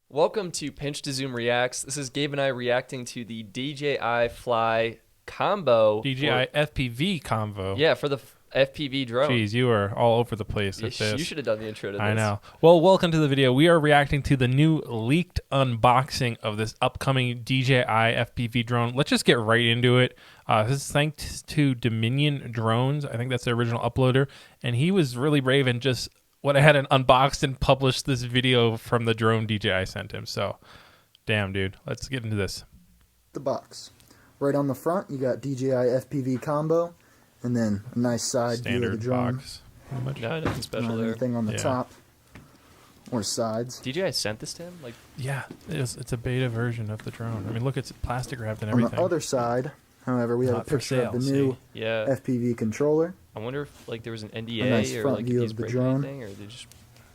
Welcome to Pinch to Zoom Reacts. This is Gabe and I reacting to the DJI Fly combo. DJI FPV combo. Yeah, for the FPV drone. Jeez, you are all over the place with this. You should have done the intro to this. I know. Well, welcome to the video. We are reacting to the new leaked unboxing of this upcoming DJI FPV drone. Let's just get right into it. This is thanks to Dominion Drones. I think that's the original uploader. And he was really brave and just went ahead and unboxed and published this video from the drone DJI sent him. So, damn, dude. Let's get into this. The box. Right on the front, you got DJI FPV combo, and then a nice side view of the drone. Box. No, nothing special there. Anything on the Yeah. top or sides. DJI sent this to him? Like, Yeah, it's a beta version of the drone. I mean, look, it's plastic wrapped and On everything. the other side, however, we have a Not for picture of the sale, new see? yeah. FPV controller, I wonder if like there was an A NDA nice or front like view he's of the breaking drone. anything, or they just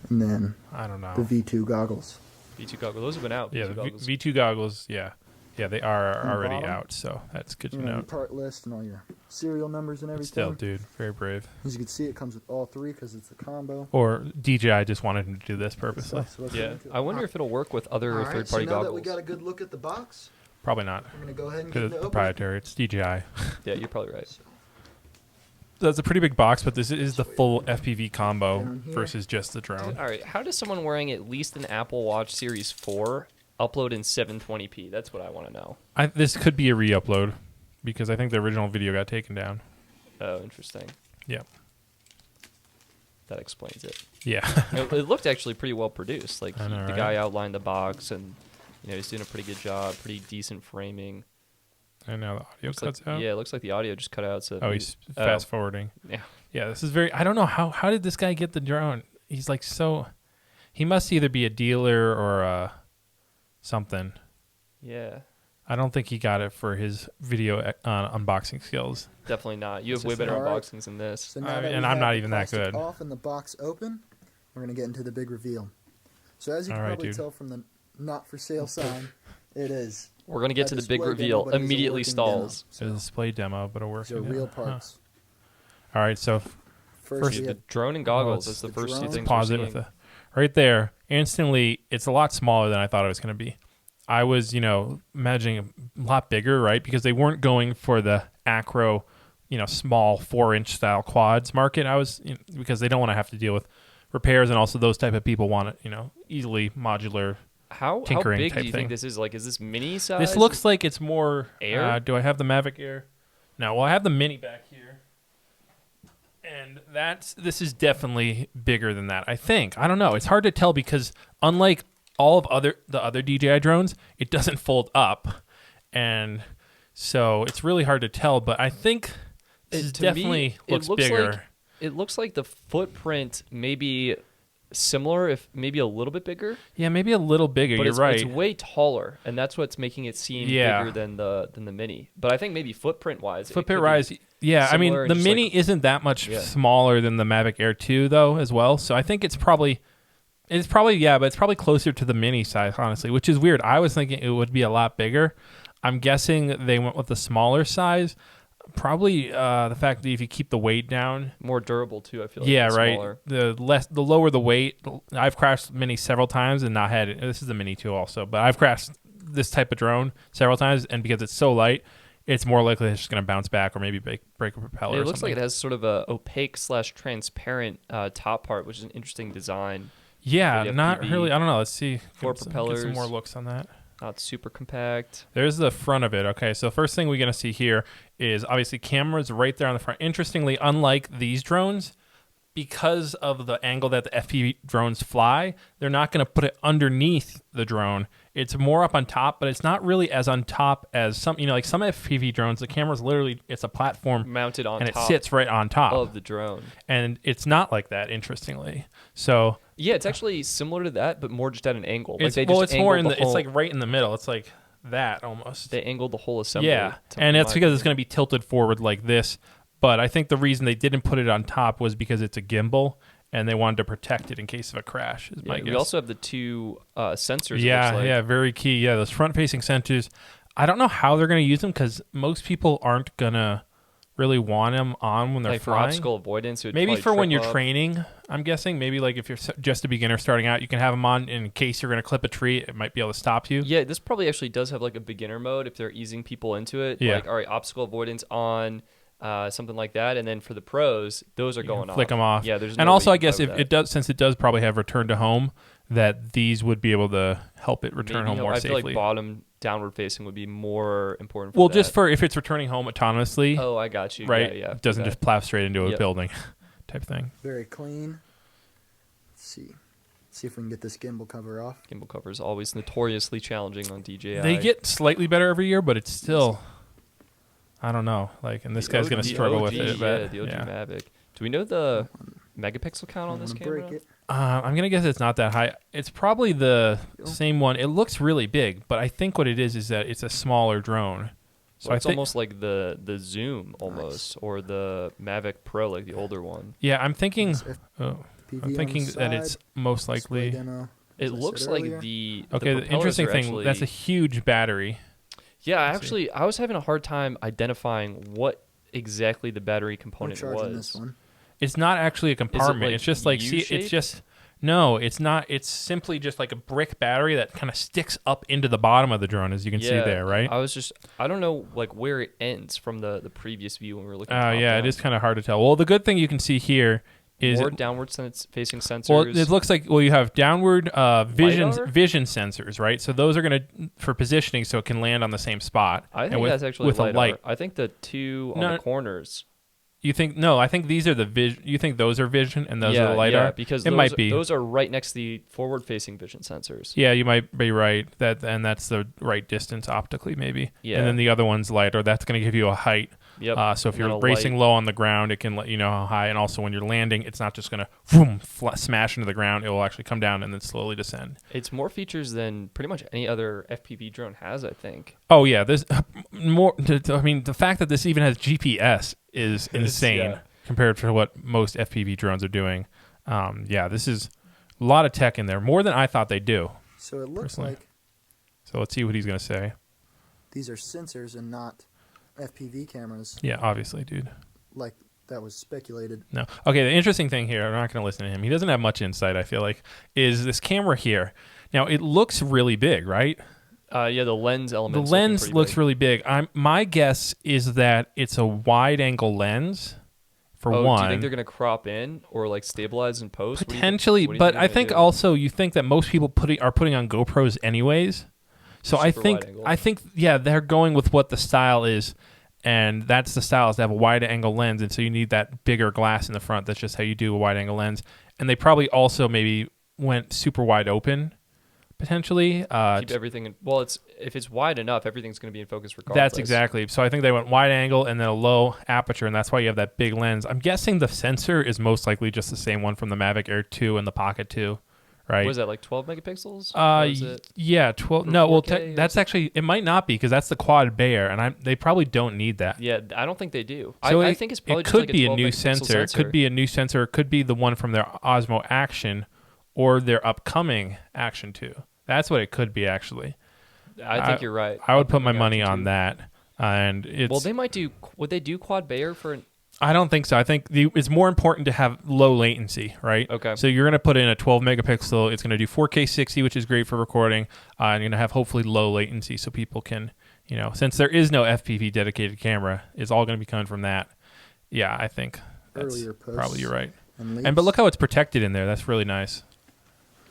and then I don't know. the V2 goggles. V2 goggles. Those have been out. Yeah, V2 the goggles. V2 goggles, yeah, they are On the already bottom. out, so that's good to You know, your know. part list and all your serial numbers and But everything. still, dude, very brave. As you can see, it comes with all three because it's a combo. Or DJI just wanted him to do this purposely. So let's Yeah, get into it. I wonder if it'll work with other All right, third-party so now goggles. that we got a good look at the box, Probably not, we're gonna go ahead and because get it's it open. proprietary. It's DJI. Yeah, you're probably right. That's a pretty big box, but this is the full FPV combo Down here. versus just the drone. All right, how does someone wearing at least an Apple Watch Series 4 upload in 720p? That's what I want to know. This could be a re-upload because I think the original video got taken down. Oh, interesting. Yeah. That explains it. Yeah. It looked actually pretty well produced. Like I know, the right? guy outlined the box, and he's doing a pretty good job. Pretty decent framing. And now the audio Looks cuts like, out. Yeah, it looks like the audio just cut out. So Oh, he's fast forwarding. Yeah. Yeah, this is very. I don't know how did this guy get the drone? He's like so. He must either be a dealer or something. Yeah, I don't think he got it for his video unboxing skills. definitely not. You have This way is better all right. unboxings than this. So now I that mean, we and I'm have not the even that plastic good. off and the box open, we're gonna get into the big reveal. So as you can All right, probably dude. tell from the not for sale sign, it is. We're gonna get That to the display big demo, reveal. but it's a Immediately working stalls. It's a display demo, but a These working. are real Huh. parts. All right, so First, we The have drone and goggles. it's That's the the first two drone. things pause we're it with seeing. a right there. Instantly, it's a lot smaller than I thought it was going to be. I was, imagining a lot bigger, right? Because they weren't going for the acro, small 4-inch style quads market. I was because they don't want to have to deal with repairs, and also those type of people want it, easily modular. How tinkering big do type you thing. think this is? Like, is this mini size? This looks like it's more Air? do I have the Mavic Air? No, well I have the Mini back here, and this is definitely bigger than that. I think. I don't know. It's hard to tell because unlike all of the other DJI drones, it doesn't fold up, and so it's really hard to tell. But I think this is To me, definitely it looks looks bigger. like- It looks like the footprint may be similar, if maybe a little bit bigger. Yeah, maybe a little bigger. But You're right. It's way taller, and that's what's making it seem Yeah. bigger than the mini. But I think maybe footprint wise, Footprint rise, yeah. I mean, similar and the just Mini isn't that much Yeah. smaller than the Mavic Air 2, though, as well. So I think it's probably but it's probably closer to the Mini size, honestly, which is weird. I was thinking it would be a lot bigger. I'm guessing they went with the smaller size. Probably the fact that if you keep the weight down, more durable too. I feel like yeah, it's right. Smaller. The lower the weight. I've crashed Mini several times and not had it. This is the Mini 2 also, but I've crashed this type of drone several times, and because it's so light, it's more likely it's just going to bounce back or maybe break a propeller. It or looks like something. it has sort of a opaque / transparent top part, which is an interesting design. Yeah, for the not FPV. really. I don't know. Let's see. Four Get some propellers. more looks on that. Not super compact. There's the front of it. Okay, so first thing we're going to see here is obviously cameras right there on the front. Interestingly, unlike these drones, because of the angle that the FPV drones fly, they're not going to put it underneath the drone. It's more up on top, but it's not really as on top as some, like some FPV drones, the camera's literally, it's a platform Mounted on and top it sits right on top. of the drone. And it's not like that, interestingly. So Yeah, it's actually similar to that, but more just at an angle. Like it's, they well, just it's more angled in the it's whole, like right in the middle. It's like that almost. they angled the whole assembly. Yeah, to and that's my because it's opinion. going to be tilted forward like this. But I think the reason they didn't put it on top was because it's a gimbal, and they wanted to protect it in case of a crash. Is my Yeah, guess. we also have the two sensors. it yeah, looks like. yeah, very key. Yeah, those front-facing sensors. I don't know how they're going to use them because most people aren't going to really want them on when they're like for flying. obstacle avoidance. It would Maybe probably for when trip you're up. training, I'm guessing. Maybe like if you're just a beginner starting out, you can have them on in case you're going to clip a tree. It might be able to stop you. Yeah, this probably actually does have like a beginner mode if they're easing people into it. Yeah. Like, all right, obstacle avoidance on, something like that. And then for the pros, those are going off. Flick them off. Yeah, there's and no also way I you can guess play if with it does, since it does probably have return to home, that these would be able to help it return home more I safely. feel like bottom downward facing would be more important. Well, that. just for if it's returning home autonomously, Oh, I got you. right? Yeah. It doesn't okay. just plow straight into a Yep. building type thing. Very clean. Let's see if we can get this gimbal cover off. Gimbal cover is always notoriously challenging on DJI. They get slightly better every year, but it's still, I don't know. Like, and this guy's going to struggle with it. But, The OG Mavic. Do we know the megapixel count on this I'm gonna camera? break it. I'm going to guess it's not that high. It's probably the same one. It looks really big, but I think what it is that it's a smaller drone. So Well, I it's think, almost like the Zoom almost, or the Mavic Pro, like the older one. yeah, I'm thinking, It's oh, FPV I'm on thinking the that it's side, most display likely. demo, It as I looks said like earlier. Okay, the propellers interesting are thing, actually, that's a huge battery. Yeah, Let's see. actually, I was having a hard time identifying what exactly the battery I'm component charging was. this one. It's not actually a compartment. like it's just like, see, it's U-shaped? just, no, it's not. It's simply just like a brick battery that kind of sticks up into the bottom of the drone, as you can see there, right? I don't know like where it ends from the previous view when we were looking. Oh, top yeah, down. it is kind of hard to tell. Well, the good thing you can see here is More downward facing sensors. well, it looks like you have downward LiDAR? vision sensors, right? So those are going to for positioning, so it can land on the same spot. I And think that's actually with a LiDAR. light. I think the two on No, the corners. You think no? I think these are the vision. You think those are vision and those are the lidar? Yeah, because it might be. those are right next to the forward-facing vision sensors. Yeah, you might be right. That's the right distance optically, maybe. Yeah. And then the other one's lidar. That's going to give you a height. Yep. So if And then you're a racing light. low on the ground, it can let you know how high. And also when you're landing, it's not just going to smash into the ground. It will actually come down and then slowly descend. It's more features than pretty much any other FPV drone has, I think. Oh yeah, this more. I mean, the fact that this even has GPS is insane yeah. compared to what most FPV drones are doing. Yeah, this is a lot of tech in there, more than I thought they'd do. So it looks Personally. like So let's see what he's going to say. these are sensors and not FPV cameras, Yeah, obviously, dude. like that was speculated. No. Okay, the interesting thing here, I'm not going to listen to him. He doesn't have much insight, I feel like, is this camera here. Now, it looks really big, right? Yeah, the lens The element. lens looks really big. My guess is that it's a wide-angle lens, for one. Do you think they're gonna crop in or like stabilize in post? Potentially, but I think also you think that most people are putting on GoPros anyways. So I Super think wide angle. yeah, they're going with what the style is, and that's the style is to have a wide angle lens, and so you need that bigger glass in the front. That's just how you do a wide angle lens. And they probably also maybe went super wide open, potentially. keep everything in. Well, if it's wide enough, everything's gonna be in focus regardless. That's exactly. So I think they went wide angle and then a low aperture, and that's why you have that big lens. I'm guessing the sensor is most likely just the same one from the Mavic Air 2 and the Pocket 2, right? What is that, like 12 megapixels? Or is it Yeah, 12. for No, well, 4K or that's actually it might not be because that's the quad Bayer, and they probably don't need that. Yeah, I don't think they do. So I think it's probably it just could like a be a 12 new megapixel sensor. It could be a new sensor. It could be the one from their Osmo Action or their upcoming Action 2. That's what it could be actually. I think you're right. I would put my Upcoming money Action on 2. that. And it's Well, they might do. Would they do quad Bayer for? I don't think so. I think it's more important to have low latency, right? Okay. So you're going to put in a 12 megapixel. It's going to do 4K 60, which is great for recording. And you're going to have hopefully low latency so people can, since there is no FPV dedicated camera, it's all going to be coming from that. Yeah, I think that's Earlier posts probably you're right. and But look how it's protected in there. That's really nice.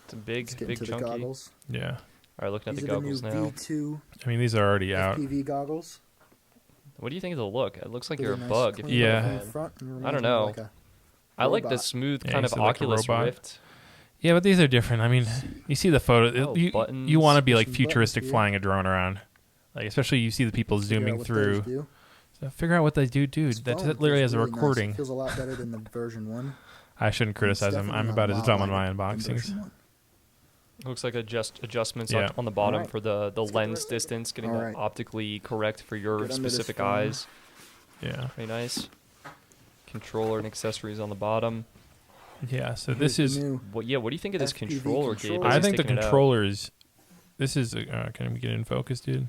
It's a big, Let's get big into the chunky. goggles. Yeah. All right, looking at These the are the goggles new now. V2 I mean, these are already out. FPV goggles. What do you think of the look? It looks like Really you're a nice, bug. If clean you Yeah. from put the it in. front and I reminds don't me of know. like a I like the robot. smooth Yeah, kind you of said like a Oculus robot. Rift. Yeah, but these are different. I mean, you see the photo. Oh, you buttons. want to be like Some buttons futuristic here. flying a drone around. Like, especially you see the people Figure out zooming what through. those do. So figure out what they do, dude. This That phone literally feels has a really nice. recording. It feels a lot better than the version 1. I shouldn't criticize him. I'm about as dumb on my unboxings. Looks like adjustments Yeah. on the bottom Alright. for the lens distance, getting that Alright. optically correct for your Get under this specific phone. eyes. Yeah. Very nice. Controller and accessories on the bottom. Yeah. So Here's this the is. new What do you think of this FPV controller, Gabe? controller. as I he's think the taking it out? controller is. This is. Can we get in focus, dude?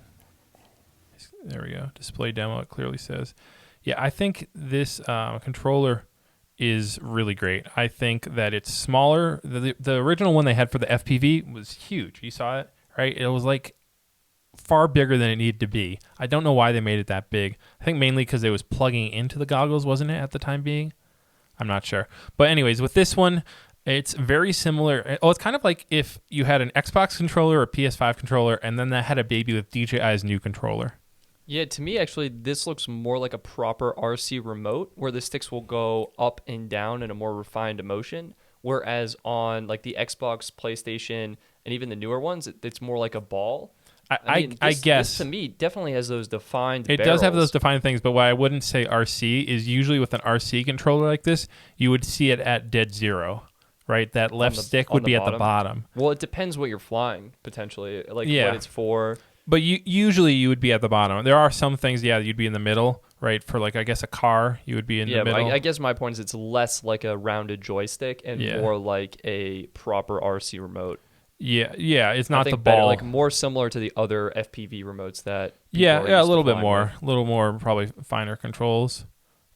There we go. Display demo. It clearly says. Yeah, I think this controller is really great. I think that it's smaller. The original one they had for the FPV was huge. You saw it, right? It was like far bigger than it needed to be. I don't know why they made it that big. I think mainly because it was plugging into the goggles, wasn't it, at the time being? I'm not sure. But anyways, with this one, it's very similar. Oh, it's kind of like if you had an Xbox controller or a PS5 controller, and then that had a baby with DJI's new controller. Yeah, to me, actually, this looks more like a proper RC remote where the sticks will go up and down in a more refined motion. Whereas on like the Xbox, PlayStation, and even the newer ones, it's more like a ball. I guess. This, to me, definitely has those defined It barrels. does have those defined things, but why I wouldn't say RC is usually with an RC controller like this, you would see it at dead zero, right? That left stick would be at the bottom. Well, it depends what you're flying, potentially, like Yeah. what it's for. But usually you would be at the bottom. There are some things, yeah, you'd be in the middle, right? For like, I guess, a car, you would be in the middle. I guess my point is it's less like a rounded joystick and more like a proper RC remote. Yeah, it's not the better, ball. like more similar to the other FPV remotes that. Yeah, a little bit more, a little more, probably finer controls.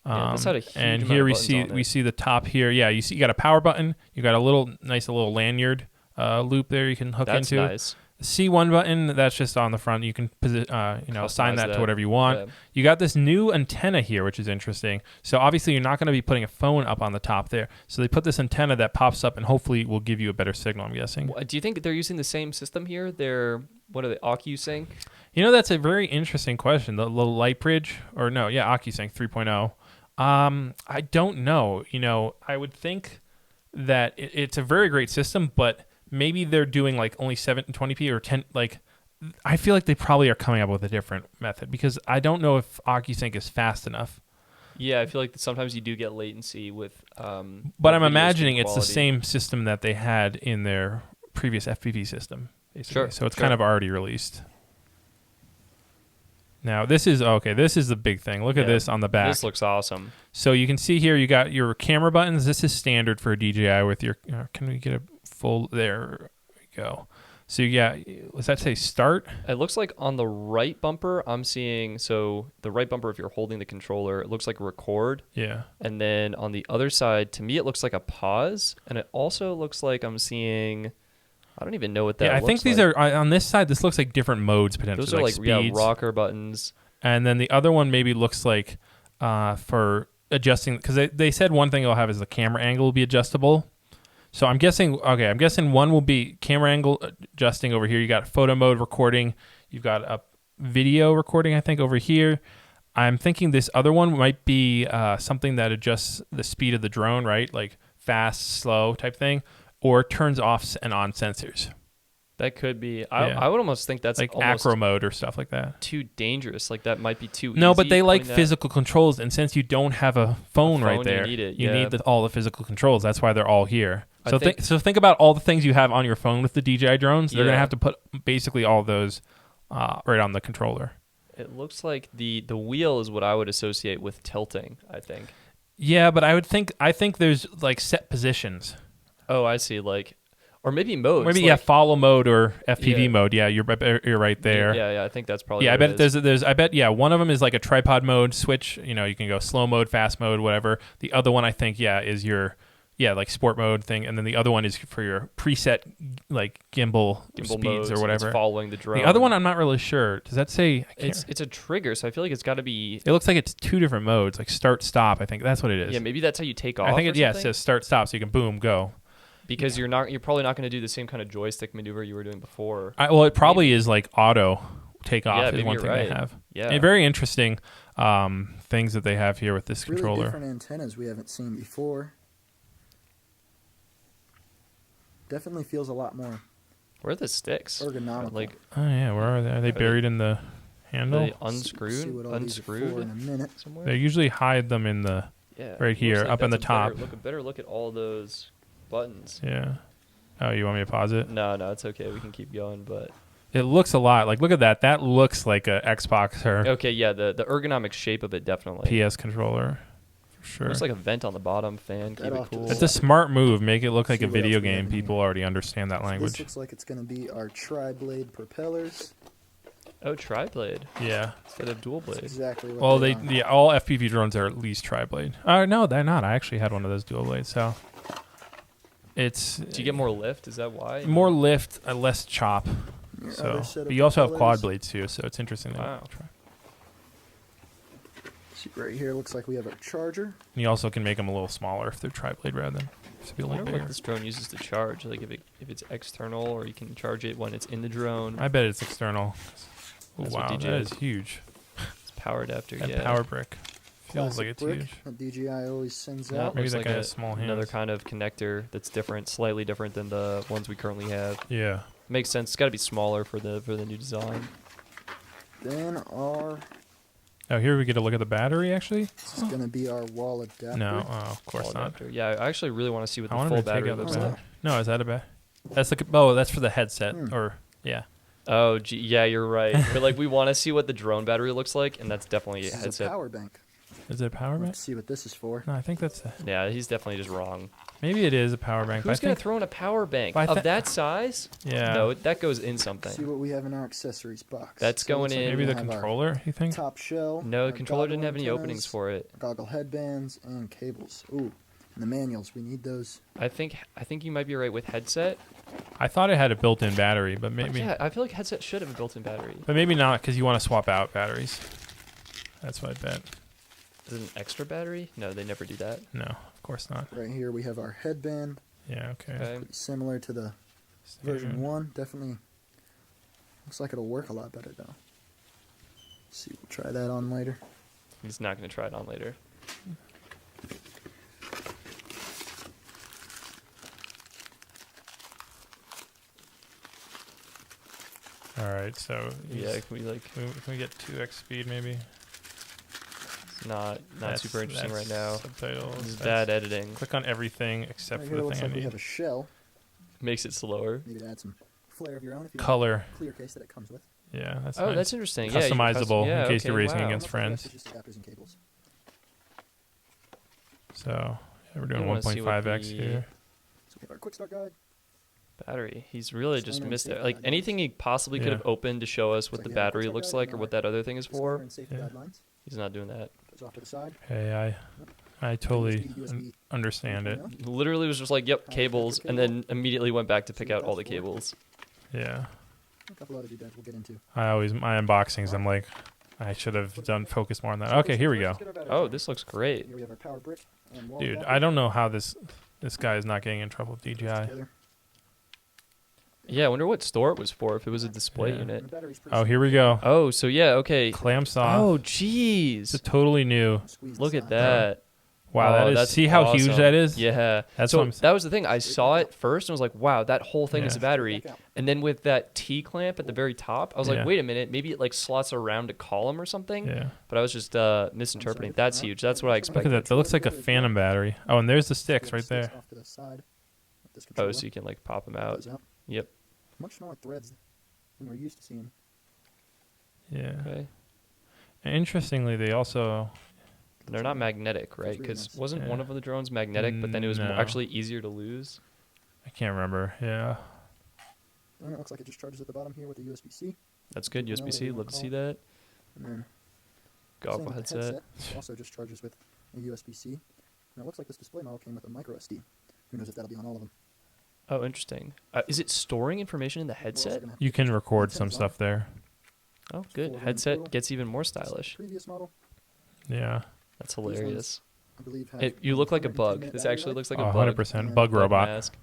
This had a huge and amount here of we buttons see the top here. Yeah, you got a power button. You got a nice little lanyard loop there you can hook into. That's nice. The C1 button, that's just on the front. You can assign that to whatever you want. Yeah. You got this new antenna here, which is interesting. So obviously you're not going to be putting a phone up on the top there. So they put this antenna that pops up and hopefully will give you a better signal, I'm guessing. Do you think they're using the same system here? What are they, OcuSync? That's a very interesting question. The light bridge, or no, yeah, OcuSync 3.0. I don't know. I would think that it's a very great system, but maybe they're doing like only 720p or 10. Like, I feel like they probably are coming up with a different method because I don't know if OcuSync is fast enough. Yeah, I feel like sometimes you do get latency with. But I'm imagining it's the same system that they had in their previous FPV system, basically. Sure. So it's kind of already released. Now this is the big thing. Look at this on the back. This looks awesome. So you can see here you got your camera buttons. This is standard for a DJI with your. Can we get a full? There we go. So does that say start? It looks like on the right bumper, I'm seeing, so the right bumper, if you're holding the controller, it looks like record. Yeah. And then on the other side, to me, it looks like a pause. And it also looks like I'm seeing, I don't even know what that looks like. I think these are, on this side, this looks like different modes potentially. Those are like speeds. rocker buttons. And then the other one maybe looks like for adjusting, because they said one thing it'll have is the camera angle will be adjustable. So I'm guessing one will be camera angle adjusting over here. You got photo mode recording. You've got a video recording, I think, over here. I'm thinking this other one might be something that adjusts the speed of the drone, right? Like fast, slow type thing, or turns off and on sensors. That could be. I would almost think that's like almost acro mode or stuff like that. too dangerous. Like that might be too easy. No, but they like physical controls, and since you don't have a phone right there, you need all the physical controls. That's why they're all here. So think about all the things you have on your phone with the DJI drones. They're gonna have to put basically all those right on the controller. It looks like the wheel is what I would associate with tilting, I think. Yeah, but I think there's like set positions. Oh, I see. Like, or maybe modes. Maybe follow mode or FPV mode. Yeah, you're right there. Yeah, I think that's probably. Yeah, what I bet one of them is like a tripod mode switch. You can go slow mode, fast mode, whatever. The other one I think is your like sport mode thing, and then the other one is for your preset like gimbal speeds modes, or whatever. It's following the drone. The other one I'm not really sure. Does that say? It's a trigger, so I feel like it's got to be. It looks like it's two different modes, like start I think that's what it is. Yeah, maybe that's how you take off. I think it says start so you can boom go. Because you're probably not going to do the same kind of joystick maneuver you were doing before. It probably is like auto take off is one thing they have. Yeah, and very interesting things that they have here with this really controller. Different antennas we haven't seen before. Definitely feels a lot more. Where are the sticks? Ergonomical. Like, oh yeah, where are they? Are they buried in the handle? Are they unscrewed in a minute. somewhere? They usually hide them in the right here, like up in the top. Better look at all those buttons. Yeah. Oh, you want me to pause it? No, it's okay. We can keep going, but it looks a lot like. Look at that. That looks like a Xbox or okay. Yeah, the ergonomic shape of it definitely. PS controller. Sure. Looks like a vent on the bottom, fan, keep it cool. It's a smart move. Make it look like a video game. People already understand that language. This looks like it's going to be our tri-blade propellers. Oh, tri-blade Yeah. instead of dual blade. Exactly what Well, they yeah, all FPV drones are at least tri-blade. No, they're not. I actually had one of those dual blades, so it's Do you get more lift? Is that why? more lift, less chop. Your So, other set of but you also have quad propellers. blades too, so it's interesting. that Wow. try. See, right here looks like we have our charger. And you also can make them a little smaller if they're tri-blade rather than just be a I little wonder bigger. what this drone uses to charge. Like if it's external, or you can charge it when it's in the drone. I bet it's external. Oh, That's what wow, DJI that is huge. It's power adapter. That Yeah. power brick feels Classic like it's brick huge. that DJI always sends No, out. Maybe looks that like guy a- has small hands. Another kind of connector that's different, slightly different than the ones we currently have. Yeah. Makes sense. It's got to be smaller for the new design. Then our Oh, here we get a look at the battery. Actually, this is gonna be our wall adapter. no. Oh, of course Wall not. adapter. Yeah, I actually really want to see what I the want full him to take battery out the looks battery. like. No, is that a That's the. Oh, that's for the headset. Hmm. Or yeah. Oh, gee, yeah, you're right. But like, we want to see what the drone battery looks like, and that's definitely a This is a headset. power bank. Is it a power bank? Let's see what this is for. No, I think that's. Yeah, he's definitely just wrong. Maybe it is a power bank. Who's but I gonna think, throw in a power bank But I of thi- that size? Yeah. No, that goes in See something. what we have in our accessories box. That's So it looks going like in- Maybe we the have our controller. You think? top shell. No, our the controller didn't goggle have any openings antennas, for it. Goggle headbands and cables. Ooh, and the manuals. We need those. I think you might be right with headset. I thought it had a built-in battery, but But maybe. yeah, I feel like headset should have a built-in battery. But maybe not because you want to swap out batteries. That's what I bet. Is it an extra battery? No, they never do that. No, of course not. Right here we have our headband. Yeah. Okay. Okay. Pretty similar to the version 1. Definitely looks like it'll work a lot better though. Let's see, we'll try that on later. He's not gonna try it on later. All right. So Yeah, can we like? Can we get 2x speed maybe? It's not super interesting right now. Subtitles. This is That's- bad editing. Click on everything except Right for here the looks thing I like we need. have a shell. Makes it slower. Maybe to add some flair of your own if you Color. want the clear case that it comes with. Yeah, that's Oh, nice. that's interesting. Yeah, you can Customizable yeah, in case okay, you're racing wow. against Looks like friends. that's just adapters and cables. So yeah, we're doing I wanna see what 1.5x the- here. So we have our quick start guide. Battery. He's really just Explainer missed and it. safety Like anything he possibly could Yeah. have opened to show us what So the yeah, battery quick looks start like guide or and what that other thing is Disclaimer for. and safety Yeah. guidelines. He's not doing that. Goes off to the side. Hey, I totally USB understand it. 3.0. Literally was just like, yep, cables, and then immediately went back to pick out all the cables. Yeah, A couple other doodads we'll get into. my unboxings. I'm like, I should have done focus more on that. Okay, here we go. Let's get our battery Oh, charger. this looks great. Here we have our power brick and wall Dude, adapter I don't know how this guy is not getting in trouble with DJI. together. Yeah, I wonder what store it was for, if it was a display Yeah. And the unit. battery's pretty Oh, here we go. Oh, so yeah, okay. Clamps off. Oh, This jeez. is totally new. simple. Squeeze Look the at side. that. Wow, Oh, that is. that's See how huge awesome. that is? Yeah. That's so what I'm that was the thing. I saw it first and was like, wow, that whole thing is Yeah. a battery. Back out. And then with that T clamp at the very top, I was Yeah. like, wait a minute, maybe it like slots around a column or something. Yeah. But I was just misinterpreting. That's huge. That's what I Look at expected. that. That looks like a Phantom battery. Oh, and there's the sticks right there. Off to the side with this Oh, controller. so you can like pop them Pop out. those out. Yep. Much smaller threads than we're used to seeing. Yeah. Okay. And interestingly, they also. They're not magnetic, right? really Because nice. wasn't Yeah. one of the drones magnetic, but then it was No. actually easier to lose? I can't remember. Yeah. And it looks like it just charges at the bottom here with a USB-C. That's good. No, USB-C. you Love wanna to see call that. And then Goggle same with headset. the also just charges with a USB-C. And it looks like this display model came with a micro SD. Who knows if that'll be on all of them. Oh, interesting. Is it storing information in the We're also headset? gonna have You to can put record some antennas on stuff there. Oh, good. Full Headset total. gets even more it. stylish. Previous model, Yeah. That's ones hilarious. I believe, have You look like a 110 bug. minute This battery actually life. looks like a Oh, bug. 100%. And Bug Bug robot. mask.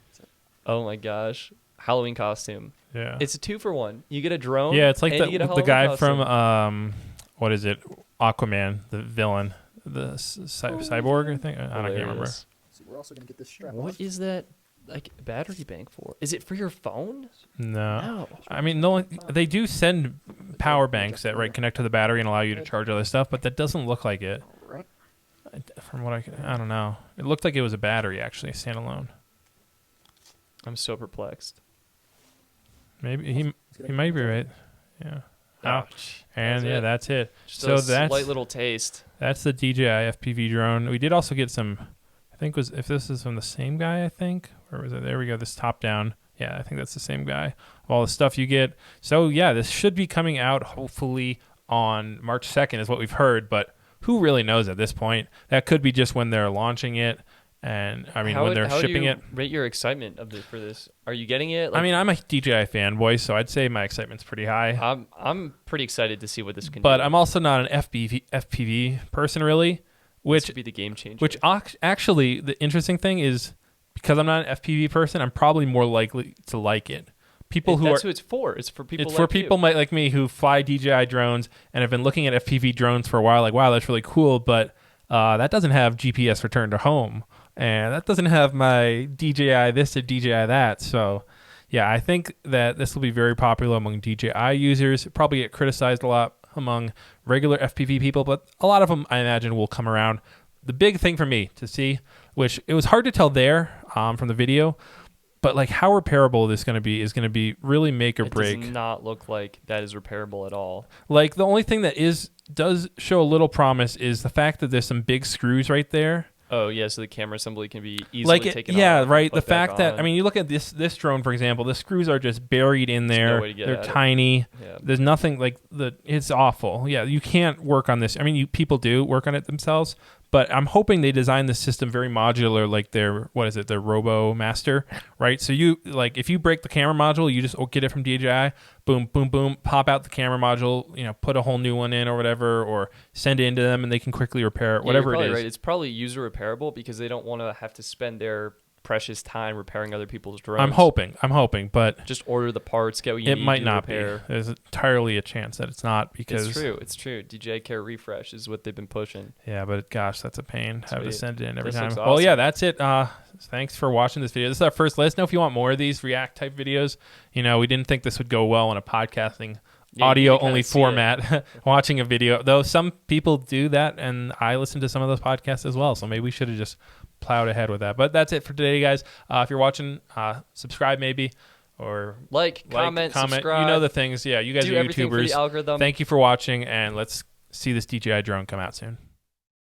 Oh my gosh. Halloween costume. Yeah. It's a 2-for-1. You get a drone. Yeah, it's like and you get a the Halloween guy costume. from what is it? Aquaman, the villain, the cyborg. I think I don't remember. Hilarious. So we're also going to get this strap What is that like battery bank for? Is it for your phone? No. No. I mean, they do send power banks that connect to the battery and allow you to charge other stuff, but that doesn't look like it. Right. From what I don't know. It looked like it was a battery actually, standalone. I'm so perplexed. Maybe he might be right. Yeah. Ouch. And yeah, that's it. Just So a that's slight little taste. That's the DJI FPV drone. We did also get some. I think if this is from the same guy. I think, or was it? There we go. This top down. Yeah, I think that's the same guy. All the stuff you get. So yeah, this should be coming out hopefully on March 2nd is what we've heard, but who really knows at this point? That could be just when they're launching it, and I mean when they're shipping it. Rate your excitement for this. Are you getting it? Like, I mean, I'm a DJI fanboy, so I'd say my excitement's pretty high. I'm pretty excited to see what this can do. But I'm also not an FPV person really, which would be the game changer. Which actually, the interesting thing is because I'm not an FPV person, I'm probably more likely to like it. That's who it's for. It's for people. It's for people like me who fly DJI drones and have been looking at FPV drones for a while. Like, wow, that's really cool, but that doesn't have GPS return to home, and that doesn't have my DJI this or DJI that. So, yeah, I think that this will be very popular among DJI users. It'll probably get criticized a lot among regular FPV people, but a lot of them, I imagine, will come around. The big thing for me to see, which it was hard to tell there from the video, but like how repairable this is going to be really make or break. It does not look like that is repairable at all. Like the only thing that does show a little promise is the fact that there's some big screws right there. Oh yeah, so the camera assembly can be easily taken off. Yeah, right. The fact that I mean, you look at this drone for example, the screws are just buried in there. No way to get They're tiny. Yeah. There's nothing like it's awful. Yeah, you can't work on this. I mean, people do work on it themselves, but I'm hoping they design the system very modular, like their Robo Master, right? So you like if you break the camera module, you just get it from DJI, boom, boom, boom, pop out the camera module, put a whole new one in or whatever, or send it into them and they can quickly repair it, whatever it is. Right. It's probably user repairable because they don't want to have to spend their precious time repairing other people's drones. I'm hoping, but just order the parts, get what you need. It might not repair. be. There's entirely a chance that it's not because it's true. DJI Care Refresh is what they've been pushing. Yeah, but gosh, that's a pain. Have to send it in every time. Awesome. Well, yeah, that's it. Thanks for watching this video. This is our first. Let us know if you want more of these React type videos. We didn't think this would go well in a podcasting audio only format. Watching a video, though, some people do that, and I listen to some of those podcasts as well. So maybe we should have just plowed ahead with that. But that's it for today, guys. If you're watching, subscribe maybe, or comment, subscribe. You know the things. Yeah, you guys are YouTubers. For the algorithm. Thank you for watching, and let's see this DJI drone come out soon.